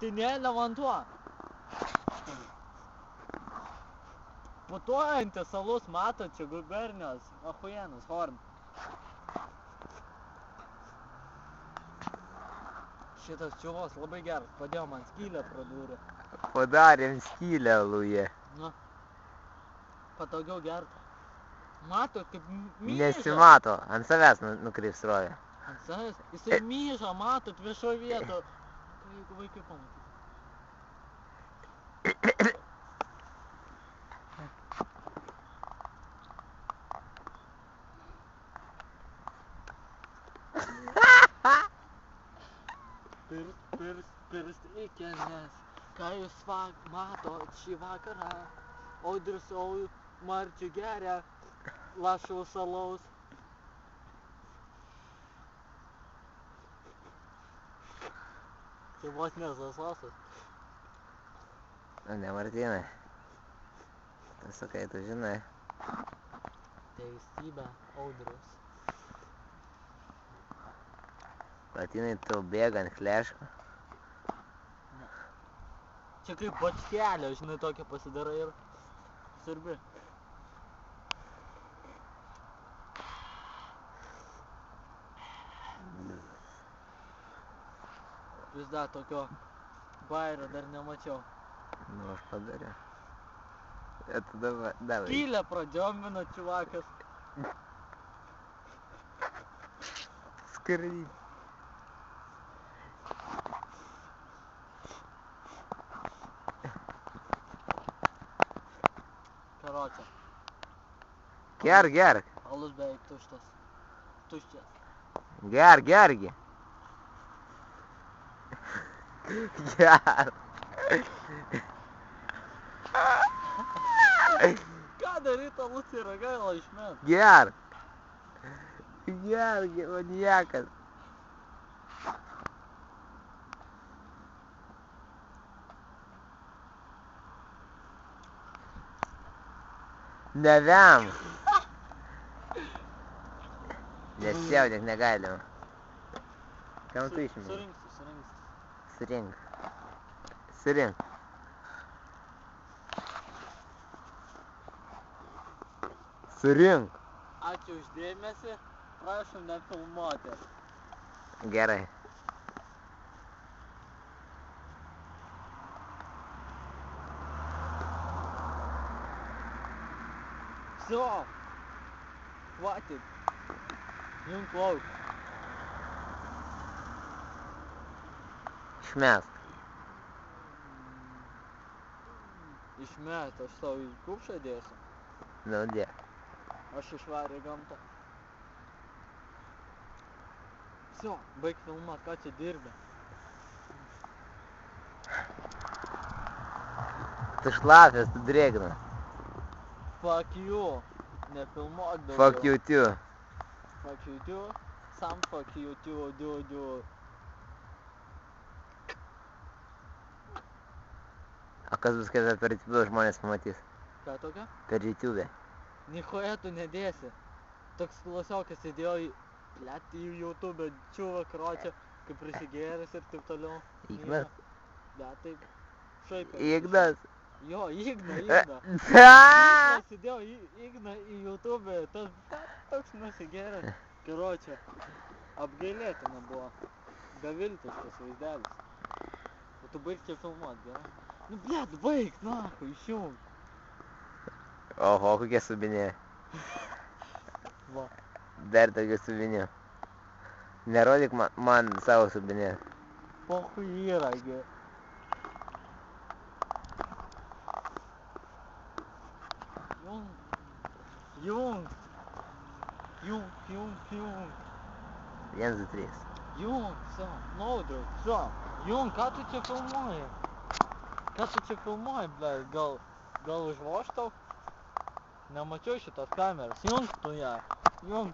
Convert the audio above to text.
Krūtinėlė vanduo. Putuojantis alus, matot, čia gubernijos, achujenas, horn. Šitas čiuvos labai geras, padėjo man skylę pradūrė. Padarėm skylę aluje. Nu, patogiau gerti. Matot, kaip myža. Nesimato, ant savęs nukreips srovė. Ant savęs? Jisai myža, matot, viešoj vieto. Jeigu vaikai pamatys. Pirst į kelnes, ką jūs matot šį vakarą. Audrius marčių geria, lašaus alaus. Tai vos nesasosas. Ne, Martynai. Tu sakai, tu žinai. Teisybė, Audrius. Martynai, tu bėga ant kleško. Ne. Čia kaip bačkelė, žinai, tokia pasidarai ir sirbi. Vis dar tokio bairio dar nemačiau. Nu, aš padariau. Ir tada davai. Skylę pradžiomino čiuvakas. Skrdy. Karočią. Gerk. Alus beveik tuštas. Tuščias. Gergi. Gerk. Ką daryt, alus yra gaila išmet? Gerk, maniakas. Nevem. Nesiaudėk, negalima. Kam tu išmėjai? Surink. Surink. Ačiū už dėmesį, prašom nefilmuoti. Gerai. Всё, хватит. Junk lauk. Išmesk. Išmet, aš savo į kupšą dėsiu. Nu, dėk. Aš išvarė gamtą. Всё, baig filmuot, ką čia dirbi. Tu šlapės, tu drėgnas. Fuck you. Nefilmuok daugiau. Fuck you too. Fuck you too. Sam fuck you too, do. O kas bus, kai per YouTube žmonės pamatys? Ką tokio? Per YouTube. Nichuja tu nedėsi. Toks klasiokas įdėjo į YouTube čiūvą karočią, kaip prisigėręs ir taip toliau. Ignas? Bet taip. Šaipė. Ignas? Jo, Igna. Aaaa! Ignas įdėjo Igna į YouTube, tas toks nusigėręs. Karočią. Apgailėtina buvo. Beviltiškas vaizdelis. O tu baig čia filmuot, gerai? Nu, blėt, baig, nahu, išjung. Oho, kokie subiniai. Va. Dar tokių subinių. Nerodyk man savo subinės. Pochui yra, gi. Jung. 1, 2, 3. Jung, все, Audriau, все. Jung, ką tu čia filmuoji? Blėt, gal užvoš tau? Nemačiau šitos kameros. Jung tu ją. Jung.